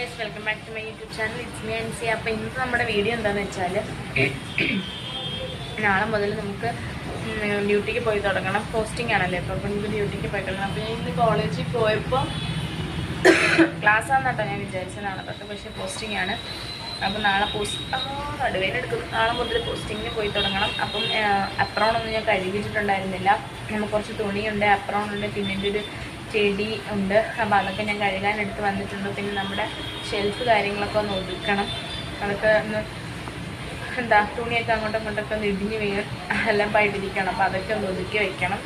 Guys, welcome back to my YouTube channel. It's me Ansi. അപ്പോൾ ഇന്നത്തെ നമ്മുടെ വീഡിയോ എന്താണെന്ന് വെച്ചാൽ, നാളെ മുതൽ നമുക്ക് ഡ്യൂട്ടിക്ക് പോയി തുടങ്ങണം. പോസ്റ്റിംഗ് ആണല്ലേ, അപ്പോൾ നമുക്ക് ഡ്യൂട്ടിക്ക് പോയി തുടങ്ങണം. അപ്പോൾ ഞാൻ ഇന്ന് കോളേജിൽ പോയപ്പോൾ ക്ലാസ് ആണെന്നാട്ടോ ഞാൻ വിചാരിച്ചത് നാളെ തൊട്ട്, പക്ഷേ പോസ്റ്റിംഗ് ആണ്. അപ്പം നാളെ നടുവേനെടുക്കുന്നു. നാളെ മുതൽ പോസ്റ്റിങ്ങിന് പോയി തുടങ്ങണം. അപ്പം അപ്രോണൊന്നും ഞാൻ കഴുകിയിട്ടുണ്ടായിരുന്നില്ല. നമുക്ക് കുറച്ച് തുണിയുണ്ട്, അപ്രോണുണ്ട്, പിന്നെ എൻ്റെ ഒരു ചെടി ഉണ്ട്. അപ്പോൾ അതൊക്കെ ഞാൻ കഴുകാനെടുത്ത് വന്നിട്ടുണ്ട്. പിന്നെ നമ്മുടെ ഷെൽഫ് കാര്യങ്ങളൊക്കെ ഒന്ന് ഒതുക്കണം. അതൊക്കെ ഒന്ന് തുണിയൊക്കെ അങ്ങോട്ടും ഇങ്ങോട്ടൊക്കെ ഒന്ന് ഇടിഞ്ഞ് എല്ലാം പായിട്ടിരിക്കണം. അപ്പോൾ അതൊക്കെ ഒന്ന് ഒതുക്കി വയ്ക്കണം.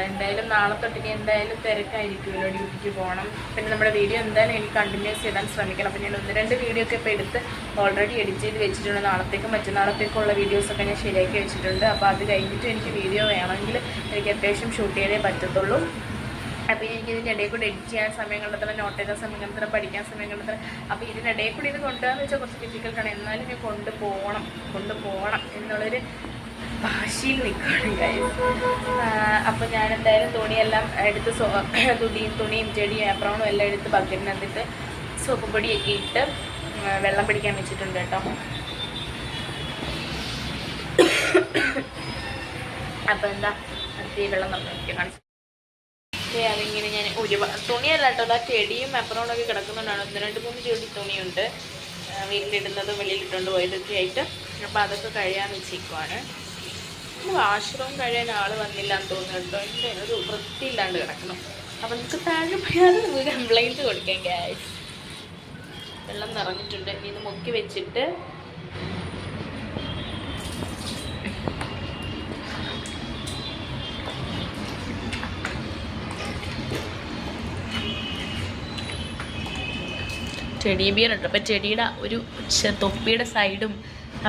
എന്തായാലും നാളെ തൊട്ടിക്ക് എന്തായാലും തിരക്കായിരിക്കുമല്ലോ, ഡ്യൂട്ടിക്ക് പോകണം. പിന്നെ നമ്മുടെ വീഡിയോ എന്തായാലും എനിക്ക് കണ്ടിന്യൂസ് ചെയ്താൻ ശ്രമിക്കണം. അപ്പോൾ ഞാൻ 1-2 വീഡിയോ ഒക്കെ ഇപ്പോൾ എടുത്ത് ഓൾറെഡി എഡിറ്റ് ചെയ്ത് വെച്ചിട്ടുണ്ട്. നാളത്തേക്കും മറ്റന്നാളത്തേക്കുള്ള വീഡിയോസൊക്കെ ഞാൻ ശരിയാക്കി വെച്ചിട്ടുണ്ട്. അപ്പോൾ അത് കഴിഞ്ഞിട്ട് എനിക്ക് വീഡിയോ വേണമെങ്കിൽ എനിക്ക് അത്യാവശ്യം ഷൂട്ട് ചെയ്തേ പറ്റത്തുള്ളൂ. അപ്പോൾ എനിക്കിതിൻ്റെ ഇടയിൽ കൂടെ എഡിറ്റ് ചെയ്യാൻ സമയം കണ്ടെത്തണം, നോട്ട് ചെയ്ത സമയം കണ്ടെത്തണം, പഠിക്കാൻ സമയം കണ്ടെത്തണം. അപ്പോൾ ഇതിനിടയിൽ കൂടി ഇത് കൊണ്ടുപോകാന്ന് വെച്ചാൽ കുറച്ച് ഡിഫിക്കൽട്ടാണ്. എന്നാലും ഞാൻ കൊണ്ടുപോകണം എന്നുള്ളൊരു വാശിയിൽ നിൽക്കുകയാണ് ഗൈസ്. അപ്പോൾ ഞാൻ എന്തായാലും തുണിയെല്ലാം എടുത്ത് തുണിയും ചെടിയും ഏപ്രോണും എല്ലാം എടുത്ത് ബക്കറ്റിനകത്തിട്ട് സോപ്പ് പൊടിയൊക്കെ ഇട്ട് വെള്ളം പിടിക്കാൻ വെച്ചിട്ടുണ്ട് കേട്ടോ. അപ്പോൾ അടുത്ത വെള്ളം നമുക്ക് കാണിച്ചു. അതിങ്ങനെ ഞാൻ തുണിയല്ല കേട്ടോ, ആ ചെടിയും അപ്പുറമൊക്കെ കിടക്കുന്നുണ്ടാണ്. 1-2-3 ചെടി തുണിയുണ്ട്, വീട്ടിലിടുന്നതും വെളിയിലിട്ടുകൊണ്ട് പോയതൊക്കെ ആയിട്ട്. അപ്പോൾ അതൊക്കെ കഴിയാൻ വെച്ചേക്കുവാണ്. വാഷ്റൂം കഴിയാൻ ആൾ വന്നില്ല എന്ന് തോന്നുന്നു കേട്ടോ. എൻ്റെ ഒരു വൃത്തിയില്ലാണ്ട് കിടക്കണം. അപ്പോൾ നമുക്ക് താഴെ പോയാൽ നമുക്ക് കംപ്ലൈൻറ്റ് കൊടുക്കാം ഗ്യാസ്. വെള്ളം നിറഞ്ഞിട്ടുണ്ട്. ഇനി ഇത് മുക്കി വെച്ചിട്ട് ചെടി ബിയറുണ്ട്. അപ്പോൾ ചെടിയുടെ ഒരു തൊപ്പിയുടെ സൈഡും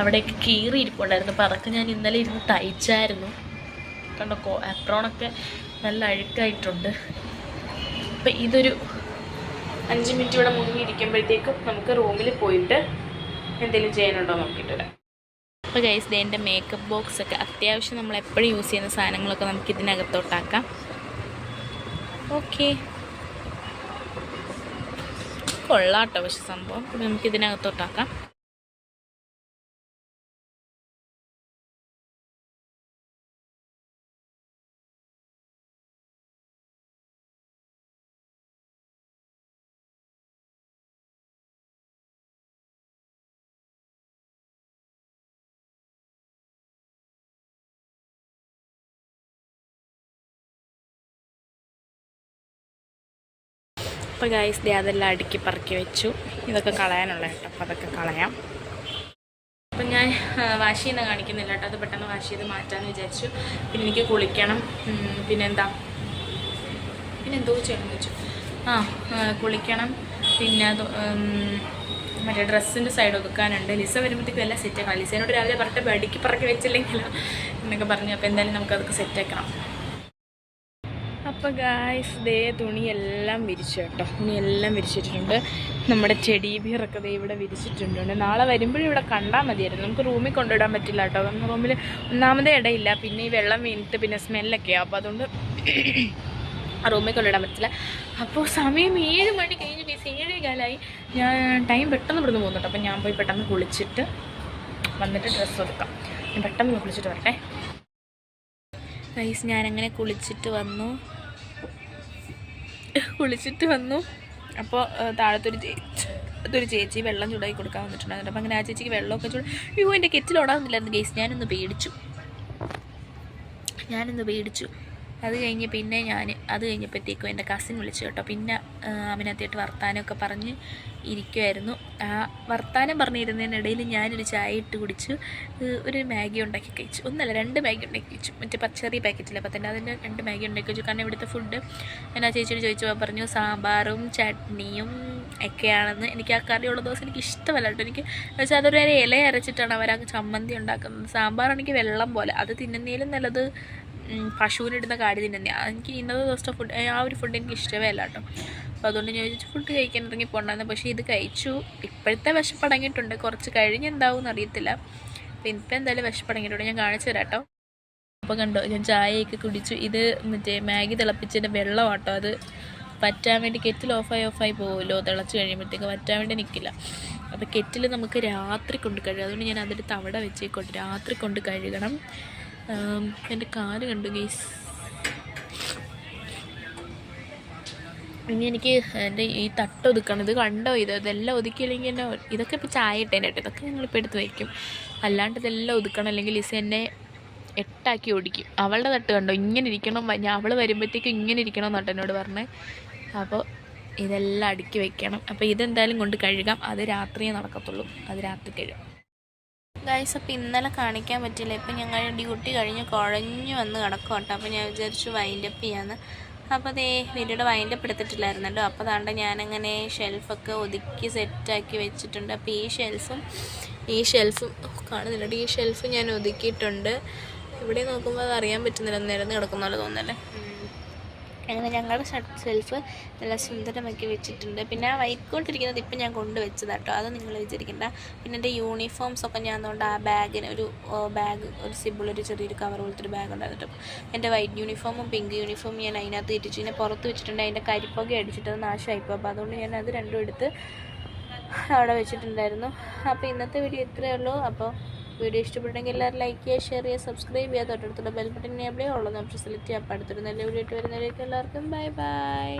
അവിടെയൊക്കെ കീറി ഇരിപ്പുണ്ടായിരുന്നു. അപ്പോൾ അതൊക്കെ ഞാൻ ഇന്നലെ ഇരുന്ന് തയ്ച്ചായിരുന്നു. കണ്ടോ, അപ്രോണൊക്കെ നല്ല അഴുക്കായിട്ടുണ്ട്. അപ്പോൾ ഇതൊരു 5 മിനിറ്റ് ഇവിടെ മുങ്ങിയിരിക്കുമ്പോഴത്തേക്കും നമുക്ക് റൂമിൽ പോയിട്ട് എന്തെങ്കിലും ചെയ്യാനുണ്ടോ നോക്കിയിട്ട് വരാം. അപ്പോൾ ഗൈസ്, എൻ്റെ മേക്കപ്പ് ബോക്സൊക്കെ അത്യാവശ്യം നമ്മൾ എപ്പോഴും യൂസ് ചെയ്യുന്ന സാധനങ്ങളൊക്കെ നമുക്ക് ഇതിനകത്തോട്ടാക്കാം. ഓക്കെ, കൊള്ളാട്ടോ പക്ഷെ സംഭവം. നമുക്ക് ഇതിനകത്തോട്ടാക്കാം. അപ്പോൾ ഗൈസ്, അതെല്ലാം അടുക്കി പറക്കി വെച്ചു. ഇതൊക്കെ കളയാനുള്ള കേട്ടോ, അപ്പോൾ അതൊക്കെ കളയാം. അപ്പം ഞാൻ വാഷ് ചെയ്യുന്ന കാണിക്കുന്നില്ല കേട്ടോ, അത് പെട്ടെന്ന് വാഷ് ചെയ്ത് മാറ്റാമെന്ന് വിചാരിച്ചു. പിന്നെ എനിക്ക് കുളിക്കണം. പിന്നെന്തോ ചെയ്യണമെന്ന് വെച്ചു. കുളിക്കണം. പിന്നെ മറ്റേ ഡ്രസ്സിൻ്റെ സൈഡ് ഒതുക്കാനുണ്ട്. ലിസ വരുമ്പോഴത്തേക്കും എല്ലാം സെറ്റാക്കണം. ലിസേനോട് രാവിലെ പറഞ്ഞിട്ട് അടുക്കി പറക്കി വെച്ചില്ലെങ്കിലോ എന്നൊക്കെ പറഞ്ഞു. അപ്പോൾ എന്തായാലും നമുക്കതൊക്കെ സെറ്റാക്കണം. അപ്പോൾ ഗായ്സ്, തുണിയെല്ലാം വിരിച്ചു കേട്ടോ. തുണിയെല്ലാം വിരിച്ചിട്ടുണ്ട്. നമ്മുടെ ചെടി ബിയറൊക്കെ ഇവിടെ വിരിച്ചിട്ടുണ്ട്. നാളെ വരുമ്പോഴും ഇവിടെ കണ്ടാൽ മതിയായിരുന്നു. നമുക്ക് റൂമിൽ കൊണ്ടുവിടാൻ പറ്റില്ല കേട്ടോ. റൂമിൽ ഒന്നാമതേ ഇടയില്ല. പിന്നെ ഈ വെള്ളം വീണിട്ട് പിന്നെ സ്മെല്ലൊക്കെയാണ്. അപ്പോൾ അതുകൊണ്ട് റൂമിൽ കൊണ്ടുവിടാൻ പറ്റില്ല. അപ്പോൾ സമയം 7 മണി കഴിഞ്ഞ് 7:15 ഞാൻ ടൈം പെട്ടെന്ന് ഇവിടുന്ന് പോകുന്നുണ്ട്. അപ്പോൾ ഞാൻ പോയി പെട്ടെന്ന് കുളിച്ചിട്ട് വന്നിട്ട് ഡ്രസ്സ് ഒതുക്കാം. ഞാൻ പെട്ടെന്ന് കുളിച്ചിട്ട് വരട്ടെ ഗൈസ്. ഞാനങ്ങനെ കുളിച്ചിട്ട് വന്നു. അപ്പോൾ താഴത്തൊരു ചേച്ചി വെള്ളം ചൂടാക്കി കൊടുക്കാൻ വന്നിട്ടുണ്ടായിരുന്നു. അപ്പോൾ അങ്ങനെ ആ ചേച്ചിക്ക് വെള്ളമൊക്കെ എൻ്റെ കെറ്റിൽ ഓടാവുന്നില്ലായിരുന്നു ഗൈസ്. ഞാനൊന്ന് പേടിച്ചു. അത് കഴിഞ്ഞപ്പോഴത്തേക്കും എൻ്റെ കസിൻ വിളിച്ചു കേട്ടോ. പിന്നെ അവനകത്തേട്ട് വർത്താനമൊക്കെ പറഞ്ഞ് ഇരിക്കുമായിരുന്നു. ആ വർത്താനം പറഞ്ഞിരുന്നതിനിടയിൽ ഞാനൊരു ചായ ഇട്ട് കുടിച്ചു. ഒരു മാഗി ഉണ്ടാക്കി കഴിച്ചു. 2 മാഗി ഉണ്ടാക്കി കഴിച്ചു. മറ്റേ ചെറിയ പാക്കറ്റില്ല. അപ്പോൾ തന്നെ അതിൻ്റെ 2 മാഗി ഉണ്ടാക്കി കഴിച്ചു. കാരണം ഇവിടുത്തെ ഫുഡ് ഞാൻ ആ ചേച്ചിയോട് ചോദിച്ചപ്പോൾ പറഞ്ഞു സാമ്പാറും ചട്നിയും ഒക്കെയാണെന്ന്. എനിക്ക് ആ കറിയുള്ള ദിവസം എനിക്ക് ഇഷ്ടമല്ല കേട്ടോ. എനിക്ക് വെച്ചാൽ അതൊരു ഇല അരച്ചിട്ടാണ് അവർ ചമ്മന്തി ഉണ്ടാക്കുന്നത്. സാമ്പാറാണെങ്കിൽ വെള്ളം പോലെ. അത് തിന്നുന്നതിലും നല്ലത് പശുവിനിടുന്ന കാടി തിന്നുന്നതാണ്. എനിക്ക് ഇന്നത്തെ ദിവസത്തെ ഫുഡ് ആ ഒരു ഫുഡ് എനിക്ക് ഇഷ്ടമേ അല്ല കേട്ടോ. അപ്പോൾ അതുകൊണ്ട് ഞാൻ ചോദിച്ചു ഫുഡ് കഴിക്കാൻ ഇറങ്ങി പോകണമെന്ന്. പക്ഷേ ഇത് കഴിച്ചു. ഇപ്പോഴത്തെ വിശപ്പടങ്ങിയിട്ടുണ്ട്. കുറച്ച് കഴിഞ്ഞ് എന്താവും അറിയത്തില്ല. അപ്പോൾ ഇപ്പം എന്തായാലും വിശപ്പടങ്ങിയിട്ടുണ്ട്. ഞാൻ കാണിച്ചു തരാം കേട്ടോ. അപ്പോൾ കണ്ടോ, ഞാൻ ചായയൊക്കെ കുടിച്ചു. ഇത് മറ്റേ മാഗി തിളപ്പിച്ചതിൻ്റെ വെള്ളം കേട്ടോ. അത് പറ്റാൻ വേണ്ടി കെറ്റിൽ ഓഫായി പോകുമല്ലോ, തിളച്ച് കഴിയുമ്പോഴത്തേക്ക് പറ്റാൻ വേണ്ടി നിൽക്കില്ല. അപ്പോൾ കെറ്റിൽ നമുക്ക് രാത്രി കൊണ്ട് കഴുകാം. അതുകൊണ്ട് ഞാൻ അതെടുത്ത് അവിടെ വെച്ചേക്കൊണ്ട് രാത്രി കൊണ്ട് കഴുകണം. എൻ്റെ കാല് കണ്ടു ഗൈസ്. ഇനി എനിക്ക് എൻ്റെ ഈ തട്ട് ഒതുക്കണം. ഇത് കണ്ടോ, ഇതെല്ലാം ഒതുക്കിയില്ലെങ്കിൽ എന്നെ ഇതൊക്കെ ഇപ്പോൾ ചായ ഇട്ടേനെ കേട്ടോ, ഇതൊക്കെ ഞങ്ങളിപ്പോൾ എടുത്ത് വയ്ക്കും. അല്ലാണ്ട് ഇതെല്ലാം ഒതുക്കണം, അല്ലെങ്കിൽ ലിസ എന്നെ 8 ഓടിക്കും. അവളുടെ തട്ട് കണ്ടോ ഇങ്ങനെ ഇരിക്കണം, അവൾ വരുമ്പോഴത്തേക്കും ഇങ്ങനെ ഇരിക്കണം എന്നാട്ടോ എന്നോട് പറഞ്ഞത്. അപ്പോൾ ഇതെല്ലാം അടുക്കി വെക്കണം. അപ്പോൾ ഇതെന്തായാലും കൊണ്ട് കഴുകാം. അത് രാത്രിയേ നടക്കത്തുള്ളൂ, അത് രാത്രി കഴുകാം ഗൈസ്. അപ്പോൾ ഇന്നലെ കാണിക്കാൻ പറ്റില്ല. ഇപ്പം ഞങ്ങൾ ഡ്യൂട്ടി കഴിഞ്ഞ് കുഴഞ്ഞു വന്ന് കിടക്കും കേട്ടോ. അപ്പോൾ ഞാൻ വിചാരിച്ചു വൈൻഡപ്പ് ചെയ്യാമെന്ന്. അപ്പോൾ അതേ വീഡിയോയുടെ വൈൻഡപ്പ് എടുത്തിട്ടില്ലായിരുന്നല്ലോ. അപ്പോൾ അതാണ്ട് ഞാനങ്ങനെ ഷെൽഫൊക്കെ ഒതുക്കി സെറ്റാക്കി വെച്ചിട്ടുണ്ട്. അപ്പോൾ ഈ ഷെൽഫും കാണുന്നില്ല, ഈ ഷെൽഫ് ഞാൻ ഒതുക്കിയിട്ടുണ്ട്. ഇവിടെ നോക്കുമ്പോൾ അത് അറിയാൻ പറ്റുന്നില്ല, നിരന്ന് കിടക്കുന്ന പോലെ തോന്നല്ലേ. അങ്ങനെ ഞങ്ങളുടെ ഷെൽഫ് നല്ല സുന്ദരമാക്കി വെച്ചിട്ടുണ്ട്. പിന്നെ ആ വൈറ്റ് കൊണ്ടിരിക്കുന്നത് ഇപ്പം ഞാൻ കൊണ്ടുവച്ചതാട്ടോ, അത് നിങ്ങൾ വിചാരിക്കണ്ട. പിന്നെ എൻ്റെ യൂണിഫോംസൊക്കെ ഞാൻ അതുകൊണ്ട് ആ ബാഗിന് ഒരു സിബിളൊരു ചെറിയൊരു കവർ പോലത്തെ ഒരു ബാഗ് ഉണ്ടായിരുന്നു. എൻ്റെ വൈറ്റ് യൂണിഫോമും പിങ്ക് യൂണിഫോമും ഞാൻ അതിനകത്ത് ഇട്ടിച്ച് പിന്നെ പുറത്ത് വെച്ചിട്ടുണ്ട്. അതിൻ്റെ കരിപ്പൊക്കെ അടിച്ചിട്ട് അത് നാശമായിപ്പോൾ. അപ്പോൾ അതുകൊണ്ട് ഞാൻ അത് രണ്ടും എടുത്ത് അവിടെ വെച്ചിട്ടുണ്ടായിരുന്നു. അപ്പോൾ ഇന്നത്തെ വീഡിയോ ഇത്രയേ ഉള്ളൂ. അപ്പോൾ വീഡിയോ ഇഷ്ടപ്പെട്ടെങ്കിൽ എല്ലാവരും ലൈക്ക് ചെയ്യുക, ഷെയർ ചെയ്യുക, സബ്സ്ക്രൈബ് ചെയ്യുക. തൊട്ടടുത്തുള്ള ബെൽ ബട്ടൺ എനേബിൾ ചെയ്യുക. ഉള്ളത് ഓപ്ഷൻ സെലക്ട് ചെയ്യുക. അപ്പോൾ അടുത്തൊരു നല്ല വീഡിയോ ആയിട്ട് വരുന്നവരേക്കും എല്ലാവർക്കും ബൈ ബൈ.